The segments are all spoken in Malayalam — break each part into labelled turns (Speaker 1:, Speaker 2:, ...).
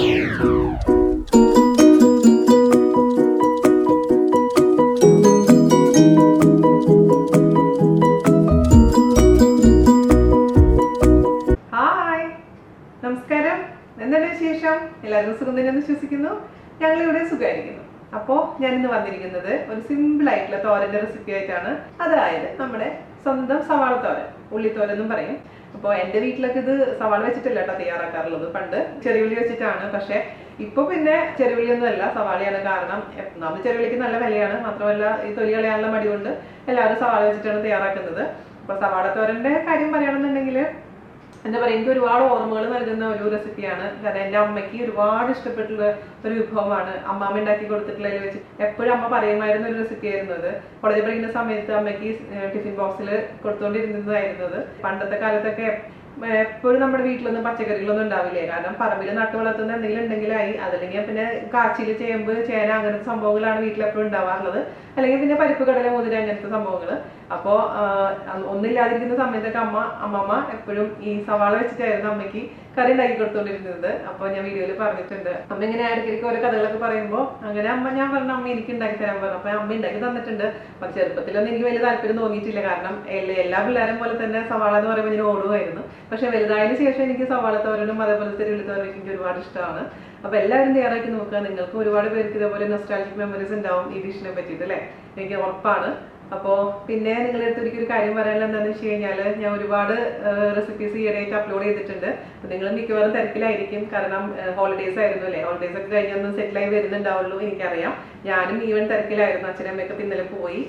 Speaker 1: നമസ്കാരം, എന്താണ് വിശേഷം? എല്ലാവരും സുഖം തന്നെയെന്ന് വിശ്വസിക്കുന്നു. ഞങ്ങളിവിടെ സുഖമായിരിക്കുന്നു. അപ്പോൾ ഞാനിന്ന് വന്നിരിക്കുന്നത് ഒരു സിമ്പിൾ ആയിട്ടുള്ള തോരന്റെ റെസിപ്പി ആയിട്ടാണ്. അതായത് നമ്മുടെ സ്വന്തം സവാള തോരൻ, ഉള്ളിത്തോരൻ എന്നും പറയും. അപ്പോൾ എൻ്റെ വീട്ടിലൊക്കെ ഇത് സവാള വെച്ചിട്ടല്ല കേട്ടോ തയ്യാറാക്കാറുള്ളത്. പണ്ട് ചെറിയുള്ളി വെച്ചിട്ടാണ്. പക്ഷെ ഇപ്പൊ പിന്നെ ചെറിയുള്ളിയൊന്നും അല്ല, സവാളയാണ്. കാരണം നമ്മൾ ചെറിയുള്ളിക്ക് നല്ല വിലയാണ്. മാത്രമല്ല ഈ തൊലി കളയാനുള്ള മടി കൊണ്ട് എല്ലാവരും സവാള വെച്ചിട്ടാണ് തയ്യാറാക്കുന്നത്. അപ്പോൾ സവാള തോരന്റെ കാര്യം പറയുകയാണെന്നുണ്ടെങ്കിൽ എന്താ പറയുക, എനിക്ക് ഒരുപാട് ഓർമ്മകൾ നൽകുന്ന ഒരു റെസിപ്പിയാണ്. കാരണം എൻ്റെ അമ്മയ്ക്ക് ഒരുപാട് ഇഷ്ടപ്പെട്ടുള്ള ഒരു വിഭവമാണ്. അമ്മാമ്മ ഉണ്ടാക്കി കൊടുത്തിട്ടുള്ളതിൽ വെച്ച് എപ്പോഴും അമ്മ പറയുമായിരുന്ന ഒരു റെസിപ്പി ആയിരുന്നു അത്. കോളേജിൽ പഠിക്കുന്ന സമയത്ത് അമ്മയ്ക്ക് ടിഫിൻ ബോക്സിൽ കൊടുത്തുകൊണ്ടിരുന്നതായിരുന്നത്. പണ്ടത്തെ കാലത്തൊക്കെ എപ്പോഴും നമ്മുടെ വീട്ടിലൊന്നും പച്ചക്കറികളൊന്നും ഉണ്ടാവില്ലേ. കാരണം പറമ്പിൽ നട്ടു വളർത്തുന്ന എന്തെങ്കിലും ഉണ്ടെങ്കിലായി, അതല്ലെങ്കിൽ പിന്നെ കാച്ചിൽ, ചേമ്പ്, ചേന അങ്ങനത്തെ സംഭവങ്ങളാണ് വീട്ടിലെപ്പോഴും ഉണ്ടാവാറുള്ളത്. അല്ലെങ്കിൽ പിന്നെ പരിപ്പ്, കടല, മുതിര അങ്ങനത്തെ സംഭവങ്ങൾ. അപ്പോൾ ഒന്നില്ലാതിരിക്കുന്ന സമയത്തൊക്കെ അമ്മമ്മ എപ്പോഴും ഈ സവാള വെച്ചിട്ടായിരുന്നു അമ്മയ്ക്ക് കറി ഉണ്ടാക്കി കൊടുത്തുകൊണ്ടിരുന്നത്. അപ്പോൾ ഞാൻ വീഡിയോയിൽ പറഞ്ഞിട്ടുണ്ട്. അമ്മ ഇങ്ങനെ ഇടയ്ക്കിടയ്ക്ക് ഓരോ കഥകളൊക്കെ പറയുമ്പോൾ അങ്ങനെ ഞാൻ പറഞ്ഞു അമ്മ എനിക്ക് ഉണ്ടാക്കി തരാൻ പറഞ്ഞു. അപ്പോൾ അമ്മ ഉണ്ടാക്കി തന്നിട്ടുണ്ട്. അപ്പം ചെറുപ്പത്തിലൊന്നും എനിക്ക് വലിയ താല്പര്യം തോന്നിയിട്ടില്ല. കാരണം എല്ലാ പിള്ളേരും പോലെ തന്നെ സവാള എന്ന് പറയുമ്പോൾ ഞാൻ ഓടുമായിരുന്നു. പക്ഷെ വലുതായതിനു ശേഷം എനിക്ക് സവാള തോരനും അതേപോലത്തെ ഉള്ളിത്തോരനും എനിക്ക് ഒരുപാട് ഇഷ്ടമാണ്. അപ്പോൾ എല്ലാവരും തയ്യാറാക്കി നോക്കുക. നിങ്ങൾക്ക് ഒരുപാട് പേർക്ക് ഇതേപോലെ നൊസ്റ്റാൾജിക് മെമ്മറീസ് ഉണ്ടാവും ഈ ഡിഷിനെ പറ്റിയിട്ട് അല്ലേ, എനിക്ക് ഉറപ്പാണ്. അപ്പോൾ പിന്നെ നിങ്ങളുടെ അടുത്ത് എനിക്കൊരു കാര്യം പറയാനുള്ള എന്താണെന്ന് വെച്ച് കഴിഞ്ഞാൽ, ഞാൻ ഒരുപാട് റെസിപ്പീസ് ഈയിടെയായിട്ട് അപ്ലോഡ് ചെയ്തിട്ടുണ്ട്. അപ്പോൾ നിങ്ങൾ മിക്കവാറും തിരക്കിലായിരിക്കും. കാരണം ഹോളിഡേയ്സ് ആയിരുന്നു അല്ലേ. ഹോളിഡേയ്സ് ഒക്കെ കഴിഞ്ഞൊന്നും സെറ്റിലായി വരുന്നുണ്ടാവുള്ളൂ എനിക്കറിയാം. ഞാനും ഈവൻ തിരക്കിലായിരുന്നു. അച്ഛനമ്മയൊക്കെ ഇന്നലെ പോയി.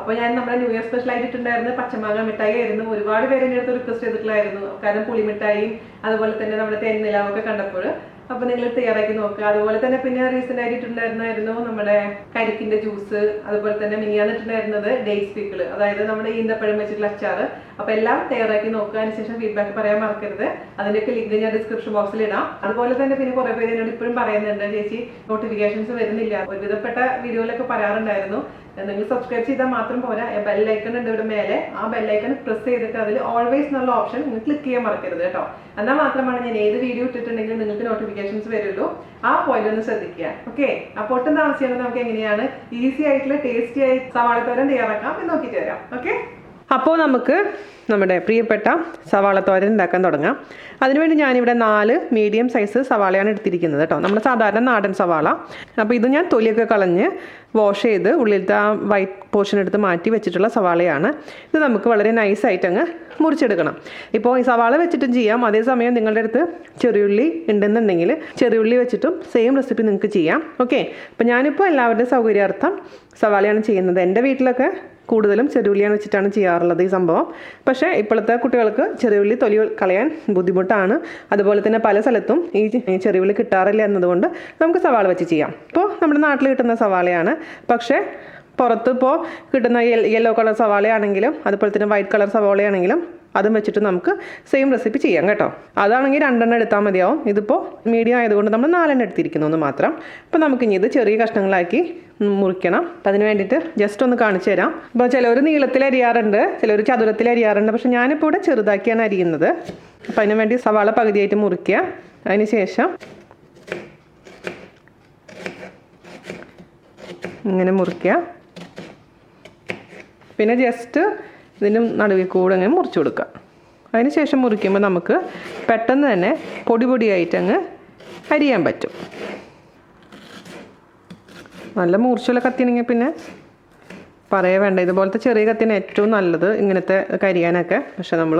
Speaker 1: അപ്പോൾ ഞാൻ നമ്മുടെ ന്യൂ ഇയർ സ്പെഷ്യൽ ആയിട്ടുണ്ടായിരുന്ന പച്ചമാങ്ങ മിഠായി ആയിരുന്നു. ഒരുപാട് പേര് എൻ്റെ അടുത്ത് റിക്വസ്റ്റ് ചെയ്തിട്ടുള്ളായിരുന്നു. കാരണം പുളിമിഠായിയും അതുപോലെ തന്നെ നമ്മുടെ തേൻനിലാവൊക്കെ കണ്ടപ്പോൾ. അപ്പൊ നിങ്ങൾ തയ്യാറാക്കി നോക്കുക. അതുപോലെ തന്നെ പിന്നെ റീസെന്റ് ആയിട്ടുണ്ടായിരുന്നായിരുന്നു നമ്മുടെ കരിക്കിന്റെ ജ്യൂസ്. അതുപോലെ തന്നെ മിനിയാന്നിട്ടുണ്ടായിരുന്നത് ഡേറ്റ്സ് പീക്കിൾ, അതായത് നമ്മുടെ ഈന്തപ്പഴം വെച്ചിട്ടുള്ള അച്ചാറ്. അപ്പൊ എല്ലാം തയ്യാറാക്കി നോക്കുക. അതിനുശേഷം ഫീഡ്ബാക്ക് പറയാൻ മറക്കരുത്. അതിന്റെയൊക്കെ ലിങ്ക് ഞാൻ ഡിസ്ക്രിപ്ഷൻ ബോക്സിൽ ഇടാം. അതുപോലെ തന്നെ പിന്നെ കുറെ പേര് എന്നോട് ഇപ്പോഴും പറയുന്നുണ്ട്, ചേച്ചി നോട്ടിഫിക്കേഷൻസ് വരുന്നില്ല. ഒരുവിധപ്പെട്ട വീഡിയോയിലൊക്കെ പറയാറുണ്ടായിരുന്നു. നിങ്ങൾ സബ്സ്ക്രൈബ് ചെയ്താൽ മാത്രം പോരാ, ബെല്ലൈക്കൺ ഉണ്ട് ഇവിടെ മേലെ. ആ ബെല്ലൈക്കൺ പ്രസ് ചെയ്തിട്ട് അതിൽ ഓൾവേസ് എന്നുള്ള ഓപ്ഷൻ നിങ്ങൾ ക്ലിക്ക് ചെയ്യാൻ മറക്കരുത് കേട്ടോ. എന്നാൽ മാത്രമാണ് ഞാൻ ഏത് വീഡിയോ ഇട്ടിട്ടുണ്ടെങ്കിലും നിങ്ങൾക്ക് നോട്ടിഫിക്കേഷൻസ് വരുള്ളൂ. ആ പോയിന്റ് ഒന്ന് ശ്രദ്ധിക്കുക. ഓക്കെ, അപ്പോൾ ഒട്ടും താമസിച്ചാണ് നമുക്ക് എങ്ങനെയാണ് ഈസി ആയിട്ടുള്ള ടേസ്റ്റി ആയി സവാള തോരൻ തയ്യാറാക്കാം എന്ന് നോക്കിയിട്ട് വരാം. ഓക്കെ, അപ്പോൾ നമുക്ക് നമ്മുടെ പ്രിയപ്പെട്ട സവാള തോരൻ ഉണ്ടാക്കാൻ തുടങ്ങാം. അതിനുവേണ്ടി ഞാനിവിടെ 4 മീഡിയം സൈസ് സവാളയാണ് എടുത്തിരിക്കുന്നത് കേട്ടോ. നമ്മുടെ സാധാരണ നാടൻ സവാള. അപ്പോൾ ഇത് ഞാൻ തൊലിയൊക്കെ കളഞ്ഞ് വാഷ് ചെയ്ത് ഉള്ളിലത്തെ ആ വൈറ്റ് പോർഷൻ എടുത്ത് മാറ്റി വെച്ചിട്ടുള്ള സവാളയാണ്. ഇത് നമുക്ക് വളരെ നൈസായിട്ട് അങ്ങ് മുറിച്ചെടുക്കണം. ഇപ്പോൾ ഈ സവാള വെച്ചിട്ടും ചെയ്യാം. അതേസമയം നിങ്ങളുടെ അടുത്ത് ചെറിയുള്ളി ഉണ്ടെന്നുണ്ടെങ്കിൽ ചെറിയുള്ളി വെച്ചിട്ടും സെയിം റെസിപ്പി നിങ്ങൾക്ക് ചെയ്യാം. ഓക്കെ, അപ്പോൾ ഞാനിപ്പോൾ എല്ലാവരുടെയും സൗകര്യാർത്ഥം സവാളയാണ് ചെയ്യുന്നത്. എൻ്റെ വീട്ടിലൊക്കെ കൂടുതലും ചെറിയുള്ളിയാണ് വെച്ചിട്ടാണ് ചെയ്യാറുള്ളത് ഈ സംഭവം. പക്ഷേ ഇപ്പോഴത്തെ കുട്ടികൾക്ക് ചെറിയുള്ളി തൊലി കളയാൻ ബുദ്ധിമുട്ടാണ്. അതുപോലെ തന്നെ പല സ്ഥലത്തും ഈ ചെറിയുള്ളി കിട്ടാറില്ല എന്നതുകൊണ്ട് നമുക്ക് സവാള വെച്ച് ചെയ്യാം. ഇപ്പോൾ നമ്മുടെ നാട്ടിൽ കിട്ടുന്ന സവാളയാണ്. പക്ഷേ പുറത്ത് ഇപ്പോൾ കിട്ടുന്ന യെല്ലോ കളർ സവാളയാണെങ്കിലും അതുപോലെ തന്നെ വൈറ്റ് കളർ സവാളയാണെങ്കിലും അതും വെച്ചിട്ട് നമുക്ക് സെയിം റെസിപ്പി ചെയ്യാം കേട്ടോ. അതാണെങ്കിൽ 2 എടുത്താൽ മതിയാവും. ഇതിപ്പോൾ മീഡിയം ആയതുകൊണ്ട് നമ്മൾ 4 എടുത്തിരിക്കുന്നു എന്ന് മാത്രം. അപ്പോൾ നമുക്കിനി ഇത് ചെറിയ കഷ്ണങ്ങളാക്കി മുറിക്കണം. അപ്പം അതിന് വേണ്ടിയിട്ട് ജസ്റ്റ് ഒന്ന് കാണിച്ചു തരാം. അപ്പോൾ ചിലർ നീളത്തിൽ അരിയാറുണ്ട്, ചിലർ ചതുരത്തിൽ അരിയാറുണ്ട്. പക്ഷെ ഞാനിപ്പോൾ ഇവിടെ ചെറുതാക്കിയാണ് അരിയുന്നത്. അപ്പം അതിന് വേണ്ടി സവാള പകുതിയായിട്ട് മുറിക്കുക. അതിന് ശേഷം ഇങ്ങനെ മുറിക്കുക. പിന്നെ ജസ്റ്റ് ഇതിൻ്റെ നടുവിൽ കൂടെ അങ്ങനെ മുറിച്ച് കൊടുക്കുക. അതിന് ശേഷം മുറിക്കുമ്പോൾ നമുക്ക് പെട്ടെന്ന് തന്നെ പൊടിയായിട്ട് അങ്ങ് അരിയാൻ പറ്റും. നല്ല മൂർച്ചയുള്ള കത്തിയാണെങ്കിൽ പിന്നെ പറയേ വേണ്ട. ഇതുപോലത്തെ ചെറിയ കത്തിയാണ് ഏറ്റവും നല്ലത് ഇങ്ങനത്തെ കരിയാനൊക്കെ. പക്ഷെ നമ്മൾ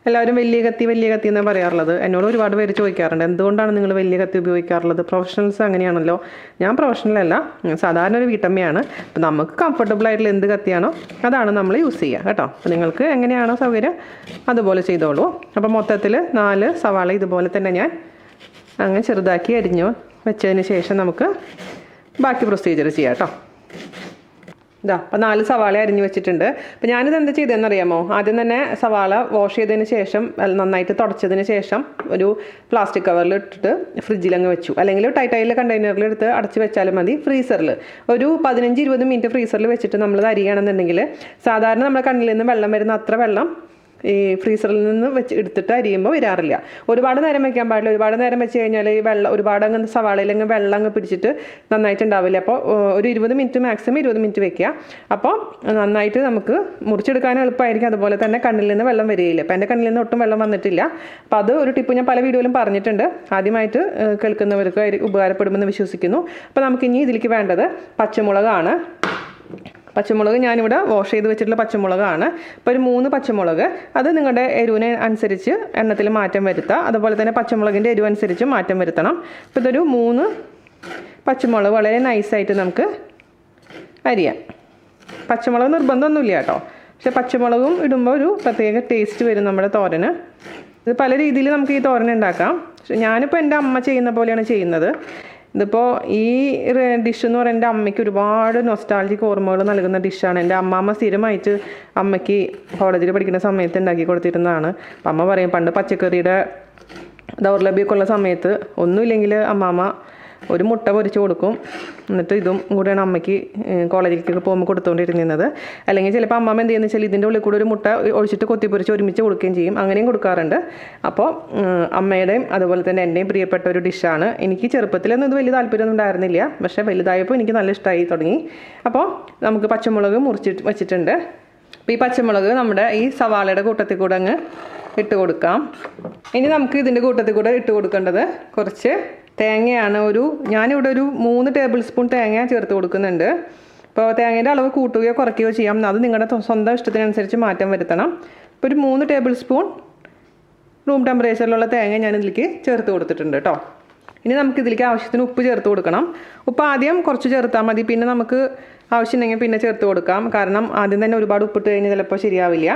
Speaker 1: എല്ലാവരും വലിയ കത്തി എന്നാണ് പറയാറുള്ളത്. എന്നോട് ഒരുപാട് പേര് ചോദിക്കാറുണ്ട്, എന്തുകൊണ്ടാണ് നിങ്ങൾ വലിയ കത്തി ഉപയോഗിക്കാറുള്ളത്? പ്രൊഫഷണൽസ് അങ്ങനെയാണല്ലോ. ഞാൻ പ്രൊഫഷണലല്ല, സാധാരണ ഒരു വീട്ടമ്മയാണ്. അപ്പം നമുക്ക് കംഫർട്ടബിൾ ആയിട്ടുള്ള എന്ത് കത്തിയാണോ അതാണ് നമ്മൾ യൂസ് ചെയ്യുക കേട്ടോ. അപ്പോൾ നിങ്ങൾക്ക് എങ്ങനെയാണോ സൗകര്യം അതുപോലെ ചെയ്തോളൂ. അപ്പോൾ മൊത്തത്തിൽ 4 സവാള ഇതുപോലെ തന്നെ ഞാൻ അങ്ങനെ ചെറുതാക്കി അരിഞ്ഞു വെച്ചതിന് ശേഷം നമുക്ക് ബാക്കി പ്രൊസീജിയർ ചെയ്യാം കേട്ടോ. ഇതാ അപ്പോൾ 4 സവാള അരിഞ്ഞ് വെച്ചിട്ടുണ്ട്. അപ്പോൾ ഞാനിത് എന്താ ചെയ്തതെന്നറിയാമോ? ആദ്യം തന്നെ സവാള വാഷ് ചെയ്തതിന് ശേഷം നന്നായിട്ട് തുടച്ചതിന് ശേഷം ഒരു പ്ലാസ്റ്റിക് കവറിൽ ഇട്ടിട്ട് ഫ്രിഡ്ജിലങ്ങ് വെച്ചു. അല്ലെങ്കിൽ ടൈറ്റായിട്ടുള്ള കണ്ടെയ്നറിൽ എടുത്ത് അടച്ച് വെച്ചാലും മതി. ഫ്രീസറിൽ ഒരു 15-20 മിനിറ്റ് ഫ്രീസറിൽ വെച്ചിട്ട് നമ്മൾ അരിയണമെന്നുണ്ടെങ്കിൽ സാധാരണ നമ്മുടെ കണ്ണിൽ നിന്ന് വെള്ളം വരുന്ന അത്ര വെള്ളം ഈ ഫ്രീസറിൽ നിന്ന് എടുത്തിട്ട് അരിയുമ്പോൾ വരാറില്ല. ഒരുപാട് നേരം വെക്കാൻ പാടില്ല. ഒരുപാട് നേരം വെച്ച് കഴിഞ്ഞാൽ ഈ വെള്ളം ഒരുപാട് അങ്ങ് സവാളയിൽ അങ്ങ് വെള്ളം അങ്ങ് പിടിച്ചിട്ട് നന്നായിട്ടുണ്ടാവില്ല. അപ്പോൾ ഒരു 20 മിനിറ്റ് മാക്സിമം 20 മിനിറ്റ് വെക്കുക. അപ്പോൾ നന്നായിട്ട് നമുക്ക് മുറിച്ചെടുക്കാനും എളുപ്പമായിരിക്കും. അതുപോലെ തന്നെ കണ്ണിൽ നിന്ന് വെള്ളം വരികയില്ല. അപ്പോൾ എൻ്റെ കണ്ണിൽ നിന്ന് ഒട്ടും വെള്ളം വന്നിട്ടില്ല. അപ്പോൾ അത് ഒരു ടിപ്പ് ഞാൻ പല വീഡിയോയിലും പറഞ്ഞിട്ടുണ്ട്. ആദ്യമായിട്ട് കേൾക്കുന്നവർക്ക് ഉപകാരപ്പെടുമെന്ന് വിശ്വസിക്കുന്നു. അപ്പോൾ നമുക്കിനി ഇതിലേക്ക് വേണ്ടത് പച്ചമുളകാണ്. പച്ചമുളക് ഞാനിവിടെ വാഷ് ചെയ്ത് വെച്ചിട്ടുള്ള പച്ചമുളകാണ്. ഇപ്പോൾ ഒരു 3 പച്ചമുളക്, അത് നിങ്ങളുടെ എരിവിന് അനുസരിച്ച് എണ്ണത്തിൽ മാറ്റം വരുത്തുക. അതുപോലെ തന്നെ പച്ചമുളകിൻ്റെ എരിവ് അനുസരിച്ച് മാറ്റം വരുത്തണം. അപ്പോൾ ഇതൊരു 3 പച്ചമുളക് വളരെ നൈസായിട്ട് നമുക്ക് അരിയാം. പച്ചമുളക് നിർബന്ധമൊന്നുമില്ല കേട്ടോ, പക്ഷേ പച്ചമുളകും ഇടുമ്പോൾ ഒരു പ്രത്യേക ടേസ്റ്റ് വരും നമ്മുടെ തോരന്. ഇത് പല രീതിയിൽ നമുക്ക് ഈ തോരൻ ഉണ്ടാക്കാം. ഞാനിപ്പോൾ എൻ്റെ അമ്മ ചെയ്യുന്ന പോലെയാണ് ചെയ്യുന്നത്. ഇതിപ്പോൾ ഈ ഡിഷ് എന്ന് പറയുന്നത് എൻ്റെ അമ്മയ്ക്ക് ഒരുപാട് നൊസ്റ്റാൾജിക് ഓർമ്മകൾ നൽകുന്ന ഡിഷാണ്. എൻ്റെ അമ്മാമ്മ സ്ഥിരമായിട്ട് അമ്മയ്ക്ക് കോളേജിൽ പഠിക്കുന്ന സമയത്ത് ഉണ്ടാക്കി കൊടുത്തിരുന്നതാണ്. അപ്പം അമ്മ പറയും, പണ്ട് പച്ചക്കറിയുടെ ദൗർലഭ്യമൊക്കെ ഉള്ള സമയത്ത് ഒന്നുമില്ലെങ്കിൽ അമ്മാമ്മ ഒരു മുട്ട പൊരിച്ച് കൊടുക്കും. എന്നിട്ട് ഇതും കൂടെയാണ് അമ്മയ്ക്ക് കോളേജിലേക്കൊക്കെ പോകുമ്പോൾ കൊടുത്തുകൊണ്ടിരുന്നത്. അല്ലെങ്കിൽ ചിലപ്പോൾ അമ്മാമ്മ എന്ത് ചെയ്യുന്നത് വെച്ചാൽ ഇതിൻ്റെ ഉള്ളിൽ കൂടെ ഒരു മുട്ട ഒഴിച്ചിട്ട് കൊത്തിപ്പൊരിച്ച് ഒരുമിച്ച് കൊടുക്കുകയും ചെയ്യും. അങ്ങനെയും കൊടുക്കാറുണ്ട്. അപ്പോൾ അമ്മയുടെയും അതുപോലെ തന്നെ എൻ്റെയും പ്രിയപ്പെട്ട ഒരു ഡിഷാണ്. എനിക്ക് ചെറുപ്പത്തിലൊന്നും ഇത് വലിയ താല്പര്യമൊന്നും ഉണ്ടായിരുന്നില്ല, പക്ഷേ വലുതായപ്പോൾ എനിക്ക് നല്ല ഇഷ്ടമായി തുടങ്ങി. അപ്പോൾ നമുക്ക് പച്ചമുളക് മുറിച്ചിട്ട് വെച്ചിട്ടുണ്ട്. അപ്പോൾ ഈ പച്ചമുളക് നമ്മുടെ ഈ സവാളയുടെ കൂട്ടത്തിൽ കൂടെ അങ്ങ് ഇട്ട് കൊടുക്കാം. ഇനി നമുക്ക് ഇതിൻ്റെ കൂട്ടത്തിൽ കൂടെ ഇട്ട് കൊടുക്കേണ്ടത് കുറച്ച് തേങ്ങയാണ്. ഞാനിവിടെ ഒരു 3 ടേബിൾ സ്പൂൺ തേങ്ങ ചേർത്ത് കൊടുക്കുന്നുണ്ട്. അപ്പോൾ തേങ്ങയുടെ അളവ് കൂട്ടുകയോ കുറയ്ക്കുകയോ ചെയ്യാം. അത് നിങ്ങളുടെ സ്വന്തം ഇഷ്ടത്തിനനുസരിച്ച് മാറ്റം വരുത്തണം. ഇപ്പോൾ ഒരു 3 ടേബിൾ സ്പൂൺ റൂം ടെമ്പറേച്ചറിലുള്ള തേങ്ങ ഞാൻ ഇതിലേക്ക് ചേർത്ത് കൊടുത്തിട്ടുണ്ട് കേട്ടോ. ഇനി നമുക്കിതിലേക്ക് ആവശ്യത്തിന് ഉപ്പ് ചേർത്ത് കൊടുക്കണം. ഉപ്പ് ആദ്യം കുറച്ച് ചേർത്താൽ മതി, പിന്നെ നമുക്ക് ആവശ്യമുണ്ടെങ്കിൽ പിന്നെ ചേർത്ത് കൊടുക്കാം. കാരണം ആദ്യം തന്നെ ഒരുപാട് ഉപ്പിട്ട് കഴിഞ്ഞാൽ ചിലപ്പോൾ ശരിയാവില്ല.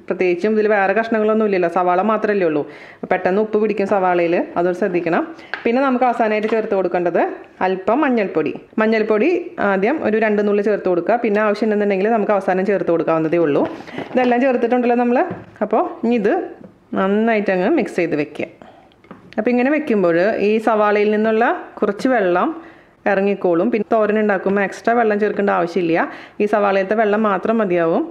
Speaker 1: പ്രത്യേകിച്ചും ഇതിൽ വേറെ കഷ്ണങ്ങളൊന്നും ഇല്ലല്ലോ, സവാള മാത്രമല്ലേ ഉള്ളൂ. പെട്ടെന്ന് ഉപ്പ് പിടിക്കും സവാളയിൽ, അതൊരു ശ്രദ്ധിക്കണം. പിന്നെ നമുക്ക് അവസാനമായിട്ട് ചേർത്ത് കൊടുക്കേണ്ടത് അല്പം മഞ്ഞൾപ്പൊടി ആദ്യം ഒരു 2 നുള്ളി ചേർത്ത് കൊടുക്കുക. പിന്നെ ആവശ്യമുണ്ടെന്നുണ്ടെങ്കിൽ നമുക്ക് അവസാനം ചേർത്ത് കൊടുക്കാവുന്നതേ ഉള്ളൂ. ഇതെല്ലാം ചേർത്തിട്ടുണ്ടല്ലോ നമ്മൾ. അപ്പോൾ ഇനി ഇത് നന്നായിട്ടങ്ങ് മിക്സ് ചെയ്ത് വെക്കുക. അപ്പോൾ ഇങ്ങനെ വെക്കുമ്പോൾ ഈ സവാളയിൽ നിന്നുള്ള കുറച്ച് വെള്ളം ഇറങ്ങിക്കോളും. പിന്നെ തോരൻ ഉണ്ടാക്കുമ്പോൾ എക്സ്ട്രാ വെള്ളം ചേർക്കേണ്ട ആവശ്യമില്ല. ഈ സവാളയിലത്തെ വെള്ളം മാത്രം മതിയാവും.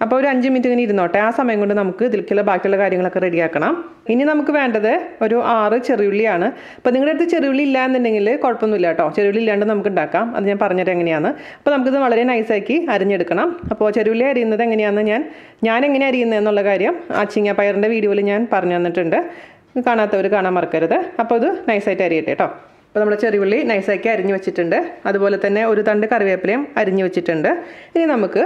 Speaker 1: അപ്പോൾ ഒരു 5 മിനിറ്റ് ഇങ്ങനെ ഇരുന്നോട്ടെ. ആ സമയം കൊണ്ട് നമുക്ക് ഇതിലേക്കുള്ള ബാക്കിയുള്ള കാര്യങ്ങളൊക്കെ റെഡിയാക്കണം. ഇനി നമുക്ക് വേണ്ടത് ഒരു 6 ചെറിയുള്ളിയാണ്. അപ്പോൾ നിങ്ങളുടെ അടുത്ത് ചെറിയുള്ളി ഇല്ല എന്നുണ്ടെങ്കിൽ കുഴപ്പമൊന്നുമില്ല കേട്ടോ, ചെറിയുള്ളി ഇല്ലാണ്ട് നമുക്ക് ഉണ്ടാക്കാം. അത് ഞാൻ പറഞ്ഞുതരാം എങ്ങനെയാണ്. അപ്പോൾ നമുക്കിത് വളരെ നൈസാക്കി അരിഞ്ഞെടുക്കണം. അപ്പോൾ ചെറിയുള്ളി അരിയുന്നത് എങ്ങനെയാണെന്ന് ഞാൻ എങ്ങനെ അരിയുന്നത് എന്നുള്ള കാര്യം അച്ചിങ്ങാപ്പയറിൻ്റെ വീഡിയോയിൽ ഞാൻ പറഞ്ഞു തന്നിട്ടുണ്ട്. കാണാത്തവർ കാണാൻ മറക്കരുത്. അപ്പോൾ ഇത് നൈസായിട്ട് അരിയട്ടെ കേട്ടോ. അപ്പോൾ നമ്മുടെ ചെറിയുള്ളി നൈസാക്കി അരിഞ്ഞു വെച്ചിട്ടുണ്ട്. അതുപോലെ തന്നെ ഒരു തണ്ട് കറിവേപ്പിലയും അരിഞ്ഞു വെച്ചിട്ടുണ്ട്. ഇനി നമുക്ക്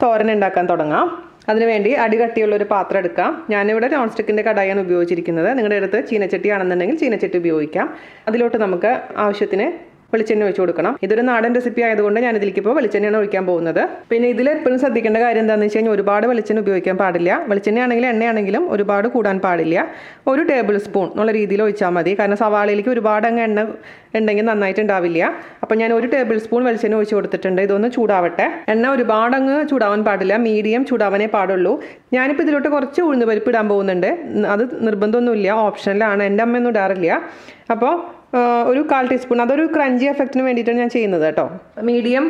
Speaker 1: തോരൻ ഉണ്ടാക്കാൻ തുടങ്ങാം. അതിനുവേണ്ടി അടികട്ടിയുള്ളൊരു പാത്രം എടുക്കാം. ഞാനിവിടെ നോൺ സ്റ്റിക്കിൻ്റെ കടായാണ് ഉപയോഗിച്ചിരിക്കുന്നത്. നിങ്ങളുടെ അടുത്ത് ചീനച്ചട്ടി ആണെന്നുണ്ടെങ്കിൽ ചീനച്ചട്ടി ഉപയോഗിക്കാം. അതിലോട്ട് നമുക്ക് ആവശ്യത്തിന് വെളിച്ചെണ്ണ ഒഴിച്ച് കൊടുക്കണം. ഇതൊരു നാടൻ റെസിപ്പി ആയതുകൊണ്ട് ഞാൻ ഇതിലേക്കിപ്പോൾ വെളിച്ചെണ്ണയാണ് ഒഴിക്കാൻ പോകുന്നത്. പിന്നെ ഇതിൽ എപ്പോഴും ശ്രദ്ധിക്കേണ്ട കാര്യം എന്താണെന്ന് വെച്ച് കഴിഞ്ഞാൽ ഒരുപാട് വെളിച്ചെണ്ണ ഉപയോഗിക്കാൻ പാടില്ല. വെളിച്ചെണ്ണയാണെങ്കിലും എണ്ണയാണെങ്കിലും ഒരുപാട് കൂടാൻ പാടില്ല. 1 ടേബിൾ സ്പൂൺ എന്നുള്ള രീതിയിൽ ഒഴിച്ചാൽ മതി. കാരണം സവാളയിലേക്ക് ഒരുപാട് അങ്ങ് എണ്ണ ഉണ്ടെങ്കിൽ നന്നായിട്ട് ഉണ്ടാവില്ല. അപ്പോൾ ഞാൻ 1 ടേബിൾ സ്പൂൺ വെളിച്ചെണ്ണ ഒഴിച്ച് കൊടുത്തിട്ടുണ്ട്. ഇതൊന്ന് ചൂടാവട്ടെ. എണ്ണ ഒരുപാട് അങ്ങ് ചൂടാവാൻ പാടില്ല, മീഡിയം ചൂടാവാനേ പാടുള്ളൂ. ഞാനിപ്പോൾ ഇതിലോട്ട് കുറച്ച് ഉഴുന്ന് പരിപ്പ് ഇടാൻ പോകുന്നുണ്ട്. അത് നിർബന്ധമൊന്നുമില്ല, ഓപ്ഷനിലാണ്. എൻ്റെ അമ്മയൊന്നും ഇടാറില്ല. അപ്പോൾ ഒരു 1/4 ടീസ്പൂൺ, അതൊരു ക്രഞ്ചി എഫക്റ്റിന് വേണ്ടിയിട്ടാണ് ഞാൻ ചെയ്യുന്നത് കേട്ടോ. മീഡിയം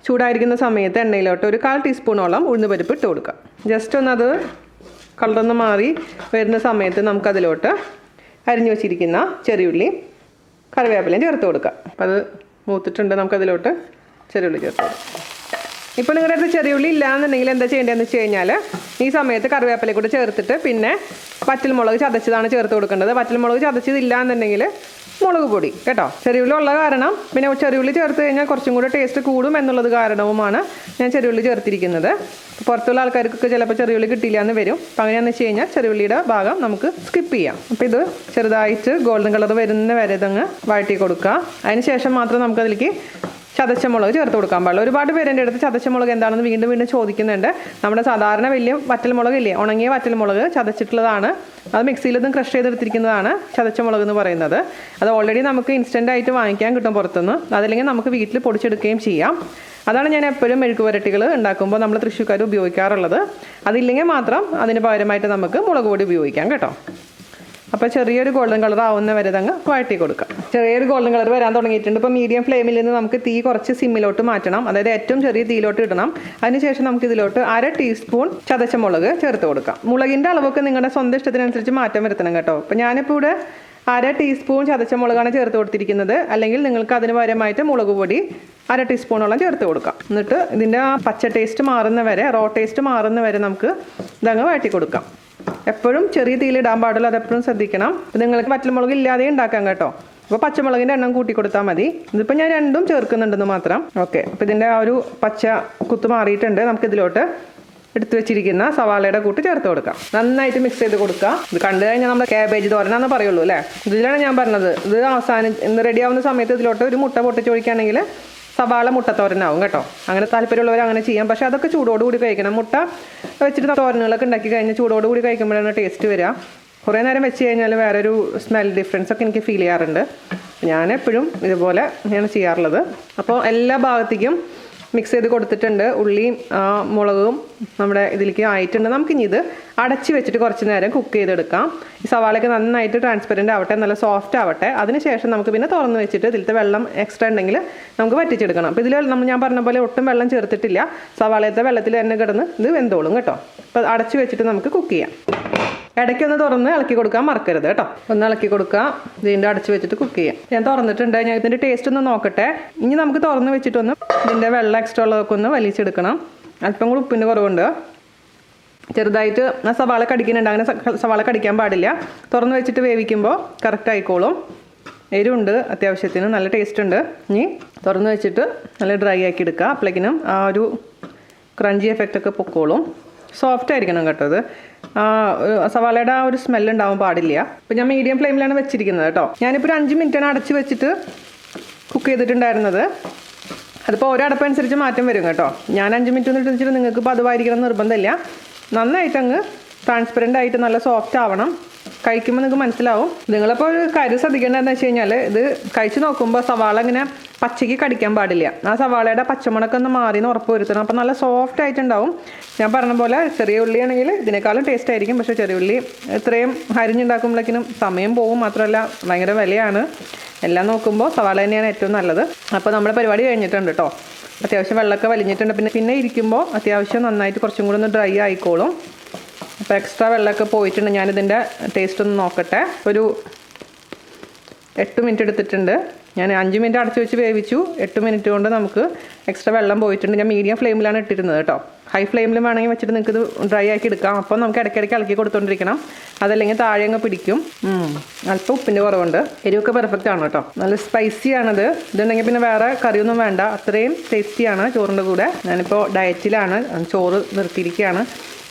Speaker 1: ചൂടായിരിക്കുന്ന സമയത്ത് എണ്ണയിലോട്ട് ഒരു 1/4 ടീസ്പൂണോളം ഉഴുന്ന് പരിപ്പ് ഇട്ട് കൊടുക്കുക. ജസ്റ്റ് അത് കളറൊന്ന് മാറി വരുന്ന സമയത്ത് നമുക്കതിലോട്ട് അരിഞ്ഞു വെച്ചിരിക്കുന്ന ചെറിയുള്ളി കറിവേപ്പിലയും ചേർത്ത് കൊടുക്കുക. അപ്പോൾ അത് മൂത്തിട്ടുണ്ട്, നമുക്കതിലോട്ട് ചെറിയുള്ളി ചേർത്ത് കൊടുക്കാം. ഇപ്പോൾ നിങ്ങളുടെ അടുത്ത് ചെറിയുള്ളി ഇല്ലയെന്നുണ്ടെങ്കിൽ എന്താ ചെയ്യേണ്ടതെന്ന് വെച്ച് കഴിഞ്ഞാൽ ഈ സമയത്ത് കറിവേപ്പില കൂടെ ചേർത്തിട്ട് പിന്നെ വറ്റൽമുളക് ചതച്ചതാണ് ചേർത്ത് കൊടുക്കേണ്ടത്. വറ്റൽമുളക് ചതച്ചതില്ല എന്നുണ്ടെങ്കിൽ മുളക് പൊടി കേട്ടോ. ചെറിയുള്ളി ഉള്ള കാരണം, പിന്നെ ചെറിയുള്ളി ചേർത്ത് കഴിഞ്ഞാൽ കുറച്ചും കൂടെ ടേസ്റ്റ് കൂടും എന്നുള്ളത് കാരണവുമാണ് ഞാൻ ചെറിയുള്ളി ചേർത്തിരിക്കുന്നത്. പുറത്തുള്ള ആൾക്കാർക്കൊക്കെ ചിലപ്പോൾ ചെറിയുള്ളി കിട്ടില്ല എന്ന് വരും. അപ്പോൾ അങ്ങനെയാണെന്ന് വെച്ച് കഴിഞ്ഞാൽ ചെറിയുള്ളിയുടെ ഭാഗം നമുക്ക് സ്കിപ്പ് ചെയ്യാം. അപ്പോൾ ഇത് ചെറുതായിട്ട് ഗോൾഡൻ കളർ വരുന്ന വരെ ഇതങ്ങ് വഴറ്റി കൊടുക്കുക. അതിന് ശേഷം മാത്രം നമുക്കതിലേക്ക് ചതച്ച മുളക് ചേർത്ത് കൊടുക്കാൻ പാടില്ല. ഒരുപാട് പേര് എൻ്റെ അടുത്ത് ചതച്ച മുളക് എന്താണെന്ന് വീണ്ടും ചോദിക്കുന്നുണ്ട്. നമ്മുടെ സാധാരണ വലിയ വറ്റൽമുളക് ഇല്ലേ, ഉണങ്ങിയ വറ്റൽമുളക് ചതച്ചിട്ടുള്ളതാണ്. അത് മിക്സിയിലൊന്നും ക്രഷ് ചെയ്തെടുത്തിരിക്കുന്നതാണ് ചതച്ച മുളക് എന്ന് പറയുന്നത്. അത് ഓൾറെഡി നമുക്ക് ഇൻസ്റ്റൻ്റ് ആയിട്ട് വാങ്ങിക്കാൻ കിട്ടും പുറത്തുനിന്ന്. അതല്ലെങ്കിൽ നമുക്ക് വീട്ടിൽ പൊടിച്ചെടുക്കുകയും ചെയ്യാം. അതാണ് ഞാൻ എപ്പോഴും മെഴുക്ക് പുരട്ടികൾ ഉണ്ടാക്കുമ്പോൾ നമ്മൾ തൃശ്ശൂർക്കാർ ഉപയോഗിക്കാറുള്ളത്. അതില്ലെങ്കിൽ മാത്രം അതിന് പകരമായിട്ട് നമുക്ക് മുളക് പൊടി ഉപയോഗിക്കാം കേട്ടോ. അപ്പോൾ ചെറിയൊരു ഗോൾഡൻ കളർ ആവുന്ന വരെ അങ്ങ് വഴറ്റി കൊടുക്കാം. ചെറിയൊരു ഗോൾഡൻ കളർ വരാൻ തുടങ്ങിയിട്ടുണ്ട്. ഇപ്പോൾ മീഡിയം ഫ്ലെയിമിൽ നിന്ന് നമുക്ക് തീ കുറച്ച് സിമ്മിലോട്ട് മാറ്റണം, അതായത് ഏറ്റവും ചെറിയ തീയിലോട്ട് ഇടണം. അതിനുശേഷം നമുക്ക് ഇതിലോട്ട് 1/2 ടീസ്പൂൺ ചതച്ച മുളക് ചേർത്ത് കൊടുക്കാം. മുളകിൻ്റെ അളവൊക്കെ നിങ്ങളുടെ സ്വന്തം ഇഷ്ടത്തിനനുസരിച്ച് മാറ്റം വരുത്തണം കേട്ടോ. അപ്പോൾ ഞാനിപ്പോൾ ഇവിടെ 1/2 ടീസ്പൂൺ ചതച്ച മുളകാണ് ചേർത്ത് കൊടുത്തിരിക്കുന്നത്. അല്ലെങ്കിൽ നിങ്ങൾക്ക് അതിന് പകരമായിട്ട് മുളക് പൊടി 1/2 ടീസ്പൂണോളം ചേർത്ത് കൊടുക്കാം. എന്നിട്ട് ഇതിൻ്റെ ആ പച്ച ടേസ്റ്റ് മാറുന്ന വരെ, റോ ടേസ്റ്റ് മാറുന്ന വരെ നമുക്ക് ഇതങ്ങ് വഴറ്റി കൊടുക്കാം. എപ്പോഴും ചെറിയ തീയിലിടാൻ പാടില്ല, അതെപ്പോഴും ശ്രദ്ധിക്കണം. നിങ്ങൾക്ക് പച്ചമുളക് ഇല്ലാതെ ഉണ്ടാക്കാം കേട്ടോ. അപ്പോൾ പച്ചമുളകിൻ്റെ എണ്ണം കൂട്ടി കൊടുത്താൽ മതി. ഇതിപ്പോൾ ഞാൻ രണ്ടും ചേർക്കുന്നുണ്ടെന്ന് മാത്രം. ഓക്കെ, അപ്പോൾ ഇതിൻ്റെ ആ ഒരു പച്ച കുത്ത് മാറിയിട്ടുണ്ട്. നമുക്കിതിലോട്ട് എടുത്തു വെച്ചിരിക്കുന്ന സവാളയുടെ കൂട്ട് ചേർത്ത് കൊടുക്കാം. നന്നായിട്ട് മിക്സ് ചെയ്ത് കൊടുക്കുക. ഇത് കണ്ടു കഴിഞ്ഞാൽ നമ്മുടെ കാബേജ് തോരനാന്ന് പറയുള്ളൂ അല്ലേ. ഇതിലാണ് ഞാൻ പറഞ്ഞത്. ഇത് അവസാനം ഇന്ന് റെഡി ആവുന്ന സമയത്ത് ഇതിലോട്ട് ഒരു മുട്ട പൊട്ടിച്ചൊഴിക്കുകയാണെങ്കിൽ സവാള മുട്ടത്തോരനാവും കേട്ടോ. അങ്ങനെ താല്പര്യമുള്ളവർ അങ്ങനെ ചെയ്യാം. പക്ഷേ അതൊക്കെ ചൂടോടുകൂടി കഴിക്കണം. മുട്ട വെച്ചിട്ട് തോരനുകളൊക്കെ ഉണ്ടാക്കി കഴിഞ്ഞാൽ ചൂടോടുകൂടി കഴിക്കുമ്പോഴാണ് ടേസ്റ്റ് വരിക. കുറേ നേരം വെച്ച് കഴിഞ്ഞാൽ വേറൊരു സ്മെൽ ഡിഫറൻസ് ഒക്കെ എനിക്ക് ഫീൽ ചെയ്യാറുണ്ട്. ഞാൻ എപ്പോഴും ഇതുപോലെ ഞാൻ ചെയ്യാറുള്ളത്. അപ്പോൾ എല്ലാ ഭാഗത്തേക്കും മിക്സ് ചെയ്ത് കൊടുത്തിട്ടുണ്ട്. ഉള്ളിയും മുളകും നമ്മുടെ ഇതിലേക്ക് ആയിട്ടുണ്ട്. നമുക്കിനി ഇത് അടച്ച് വെച്ചിട്ട് കുറച്ച് നേരം കുക്ക് ചെയ്തെടുക്കാം. ഈ സവാളയൊക്കെ നന്നായിട്ട് ട്രാൻസ്പെറൻറ്റ് ആവട്ടെ, നല്ല സോഫ്റ്റ് ആവട്ടെ. അതിനുശേഷം നമുക്ക് പിന്നെ തുറന്ന് വെച്ചിട്ട് ഇതിലത്തെ വെള്ളം എക്സ്ട്രാ ഉണ്ടെങ്കിൽ നമുക്ക് വറ്റിച്ചെടുക്കണം. അപ്പോൾ ഇതിൽ ഞാൻ പറഞ്ഞ പോലെ ഒട്ടും വെള്ളം ചേർത്തിട്ടില്ല. സവാളയത്തെ വെള്ളത്തിൽ തന്നെ കിടന്ന് ഇത് വെന്തോളും കേട്ടോ. അപ്പോൾ അടച്ച് വെച്ചിട്ട് നമുക്ക് കുക്ക് ചെയ്യാം. ഇടയ്ക്കൊന്ന് തുറന്ന് ഇളക്കി കൊടുക്കാൻ മറക്കരുത് കേട്ടോ. ഒന്ന് ഇളക്കി കൊടുക്കുക, വീണ്ടും അടച്ച് വെച്ചിട്ട് കുക്ക് ചെയ്യാം. ഞാൻ തുറന്നിട്ടുണ്ട്. ഞാൻ ഇതിൻ്റെ ടേസ്റ്റ് ഒന്ന് നോക്കട്ടെ. ഇനി നമുക്ക് തുറന്ന് വെച്ചിട്ടൊന്ന് ഇതിൻ്റെ വെള്ളം എക്സ്ട്രാ ഉള്ളതൊക്കെ ഒന്ന് വലിച്ചെടുക്കണം. അല്പം കൂടി ഉപ്പിൻ്റെ കുറവുണ്ട്. ചെറുതായിട്ട് സവാള കടിക്കുന്നുണ്ട്. അങ്ങനെ സവാള കടിക്കാൻ പാടില്ല. തുറന്ന് വെച്ചിട്ട് വേവിക്കുമ്പോൾ കറക്റ്റ് ആയിക്കോളും. എരിവുണ്ട് അത്യാവശ്യത്തിന്, നല്ല ടേസ്റ്റ് ഉണ്ട്. ഇനി തുറന്ന് വെച്ചിട്ട് നല്ല ഡ്രൈ ആക്കി എടുക്കുക. അപ്പോഴേക്കിനും ആ ഒരു ക്രഞ്ചി എഫക്റ്റൊക്കെ പൊക്കോളും. സോഫ്റ്റ് ആയിരിക്കണം കേട്ടോ. ഇത് സവാളയുടെ ആ ഒരു സ്മെല്ല് ഉണ്ടാവാൻ പാടില്ല. അപ്പോൾ ഞാൻ മീഡിയം ഫ്ലെയിമിലാണ് വെച്ചിരിക്കുന്നത് കേട്ടോ. ഞാനിപ്പോൾ ഒരു 5 മിനിറ്റാണ് അടച്ച് വെച്ചിട്ട് കുക്ക് ചെയ്തിട്ടുണ്ടായിരുന്നത്. അതിപ്പോൾ ഓരോ അടപ്പനുസരിച്ച് മാറ്റം വരും കേട്ടോ. ഞാൻ 5 മിനിറ്റ് ഒന്നും ഇട്ടിട്ട് നിങ്ങൾക്ക് പതിവായിരിക്കണം നിർബന്ധമില്ല. നന്നായിട്ടങ്ങ് ട്രാൻസ്പെറൻ്റ് ആയിട്ട് നല്ല സോഫ്റ്റ് ആവണം. കഴിക്കുമ്പോൾ നിങ്ങൾക്ക് മനസ്സിലാവും. നിങ്ങളിപ്പോൾ ഒരു കാര്യം ശ്രദ്ധിക്കേണ്ടതെന്ന് വെച്ച് കഴിഞ്ഞാൽ ഇത് കഴിച്ച് നോക്കുമ്പോൾ സവാള ഇങ്ങനെ പച്ചയ്ക്ക് കടിക്കാൻ പാടില്ല. ആ സവാളയുടെ പച്ചമുളകൊക്കെ ഒന്ന് മാറിയെന്ന് ഉറപ്പ് വരുത്തണം. അപ്പോൾ നല്ല സോഫ്റ്റ് ആയിട്ടുണ്ടാവും. ഞാൻ പറഞ്ഞ പോലെ ചെറിയ ഉള്ളിയാണെങ്കിൽ ഇതിനേക്കാളും ടേസ്റ്റ് ആയിരിക്കും. പക്ഷേ ചെറിയ ഉള്ളി ഇത്രയും അരിഞ്ഞുണ്ടാക്കുമ്പോഴേക്കിനും സമയം പോകും. മാത്രമല്ല ഭയങ്കര വിലയാണ്. എല്ലാം നോക്കുമ്പോൾ സവാള തന്നെയാണ് ഏറ്റവും നല്ലത്. അപ്പോൾ നമ്മുടെ പരിപാടി കഴിഞ്ഞിട്ടുണ്ട് കേട്ടോ. അത്യാവശ്യം വെള്ളമൊക്കെ വലിഞ്ഞിട്ടുണ്ട്. പിന്നെ ഇരിക്കുമ്പോൾ അത്യാവശ്യം നന്നായിട്ട് കുറച്ചും കൂടി ഒന്ന് ഡ്രൈ ആയിക്കോളും. അപ്പോൾ എക്സ്ട്രാ വെള്ളമൊക്കെ പോയിട്ടുണ്ട്. ഞാനിതിൻ്റെ ടേസ്റ്റ് ഒന്ന് നോക്കട്ടെ. ഒരു 8 മിനിറ്റ് എടുത്തിട്ടുണ്ട്. ഞാൻ 5 മിനിറ്റ് അടച്ച് വെച്ച് വേവിച്ചു. 8 മിനിറ്റ് കൊണ്ട് നമുക്ക് എക്സ്ട്രാ വെള്ളം പോയിട്ടുണ്ട്. ഞാൻ മീഡിയം ഫ്ലെയിമിലാണ് ഇട്ടിരുന്നത് കേട്ടോ. ഹൈ ഫ്ലെയിമിൽ വേണമെങ്കിൽ വെച്ചിട്ട് നിങ്ങൾക്ക് ഇത് ഡ്രൈ ആക്കി എടുക്കാം. അപ്പോൾ നമുക്ക് ഇടയ്ക്കിടയ്ക്ക് ഇളക്കി കൊടുത്തുകൊണ്ടിരിക്കണം. അതല്ലെങ്കിൽ താഴെ അങ്ങ് പിടിക്കും. അല്പം ഉപ്പിൻ്റെ കുറവുണ്ട്. എരിവൊക്കെ പെർഫെക്റ്റ് ആണ് കേട്ടോ. നല്ല സ്പൈസിയാണത്. ഇതുണ്ടെങ്കിൽ പിന്നെ വേറെ കറിയൊന്നും വേണ്ട. അത്രയും ടേസ്റ്റിയാണ് ചോറിൻ്റെ കൂടെ. ഞാനിപ്പോൾ ഡയറ്റിലാണ്, ചോറ് നിർത്തിയിരിക്കുകയാണ്.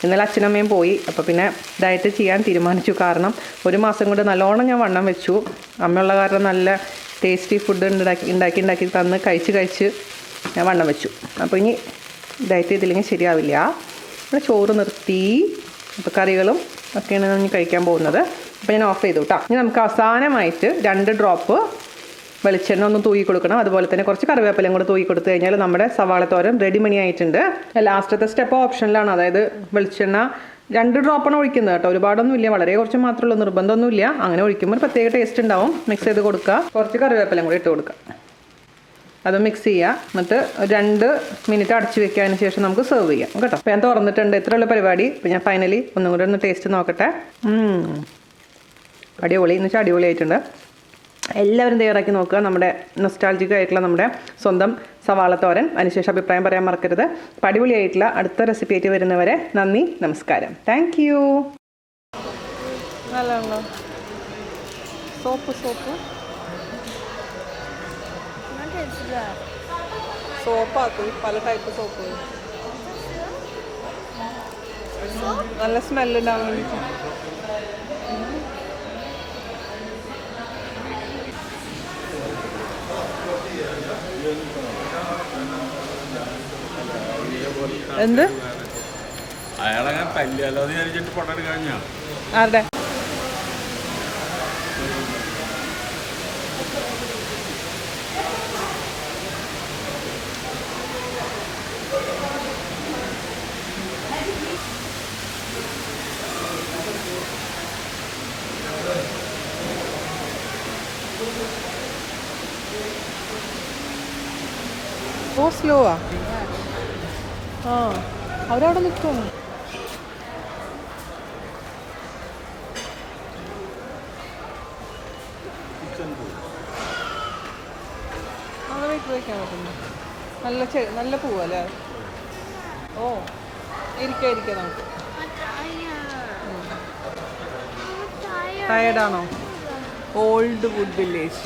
Speaker 1: ഇന്നലെ അച്ഛനമ്മയും പോയി. അപ്പോൾ പിന്നെ ഡയറ്റ് ചെയ്യാൻ തീരുമാനിച്ചു. കാരണം 1 മാസം കൊണ്ട് നല്ലോണം ഞാൻ വണ്ണം വെച്ചു. അമ്മയുള്ള കാരണം നല്ല ടേസ്റ്റി ഫുഡ് ഉണ്ടാക്കി തന്ന് കഴിച്ച് ഞാൻ വണ്ണം വെച്ചു. അപ്പോൾ ഇനി ഡയറ്റ് ചെയ്തില്ലെങ്കിൽ ശരിയാവില്ല. ഇവിടെ ചോറ് നിർത്തി. അപ്പോൾ കറികളും ഒക്കെയാണ് ഞാൻ കഴിക്കാൻ പോകുന്നത്. അപ്പോൾ ഞാൻ ഓഫ് ചെയ്തു കേട്ടോ. ഇനി നമുക്ക് അവസാനമായിട്ട് 2 ഡ്രോപ്പ് വെളിച്ചെണ്ണ ഒന്ന് തൂക്കി കൊടുക്കണം. അതുപോലെ തന്നെ കുറച്ച് കറിവേപ്പിലയും കൂടെ തൂക്കി കൊടുത്തു കഴിഞ്ഞാൽ നമ്മുടെ സവാള തോരൻ റെഡി മണി ആയിട്ടുണ്ട്. ലാസ്റ്റത്തെ സ്റ്റെപ്പ് ഓപ്ഷനിലാണ്. അതായത് വെളിച്ചെണ്ണ 2 ഡ്രോപ്പാണ് ഒഴിക്കുന്നത് കേട്ടോ. ഒരുപാടൊന്നുമില്ല, വളരെ കുറച്ച് മാത്രമേ ഉള്ളൂ, നിർബന്ധമൊന്നുമില്ല. അങ്ങനെ ഒഴിക്കുമ്പോൾ ഒരു പ്രത്യേക ടേസ്റ്റ് ഉണ്ടാവും. മിക്സ് ചെയ്ത് കൊടുക്കുക. കുറച്ച് കറിവേപ്പിലയും കൂടി ഇട്ട് കൊടുക്കുക. അത് മിക്സ് ചെയ്യുക. എന്നിട്ട് 2 മിനിറ്റ് അടച്ച് വെക്കാതിന് ശേഷം നമുക്ക് സെർവ് ചെയ്യാം കേട്ടോ. അപ്പോൾ ഞാൻ തുറന്നിട്ടുണ്ട്. ഇത്രയുള്ള പരിപാടി. അപ്പോൾ ഞാൻ ഫൈനലി ഒന്നും കൂടെ ഒന്ന് ടേസ്റ്റ് നോക്കട്ടെ. അടിപൊളി എന്ന് വെച്ചാൽ അടിപൊളിയായിട്ടുണ്ട്. എല്ലാവരും തയ്യാറാക്കി നോക്കുക. നമ്മുടെ നൊസ്റ്റാൾജിക് ആയിട്ടുള്ള നമ്മുടെ സ്വന്തം സവാള തോരൻ. അതിനുശേഷം അഭിപ്രായം പറയാൻ മറക്കരുത്. അടിപൊളിയായിട്ടുള്ള അടുത്ത റെസിപ്പി ആയിട്ട് വരുന്നവരെ നന്ദി, നമസ്കാരം. Thank you. നല്ലതാണല്ലോ സോപ്പ് സോപ്പാക്കും. പല ടൈപ്പ് സോപ്പ്. നല്ല സ്മെല്ലുണ്ടാവും വേണ്ടിയിട്ട്. എന്ത്
Speaker 2: അയാളങ്ങനെ തല്ലിയല്ലോ എന്ന് വിചാരിച്ചിട്ട് ഫോട്ടോ എടുക്കാൻ ഞാൻ
Speaker 1: ആരുടെ ഓ സ്ലോവാ. ആ അവരവിടെ നിൽക്കുന്നു. അവിടെ വീട്ടിൽ വയ്ക്കാൻ പറ്റുന്നു. നല്ല പൂവല്ലേ? ഓ ഇരിക്കാം നമുക്ക്. ടയർഡാണോ? Old wood village.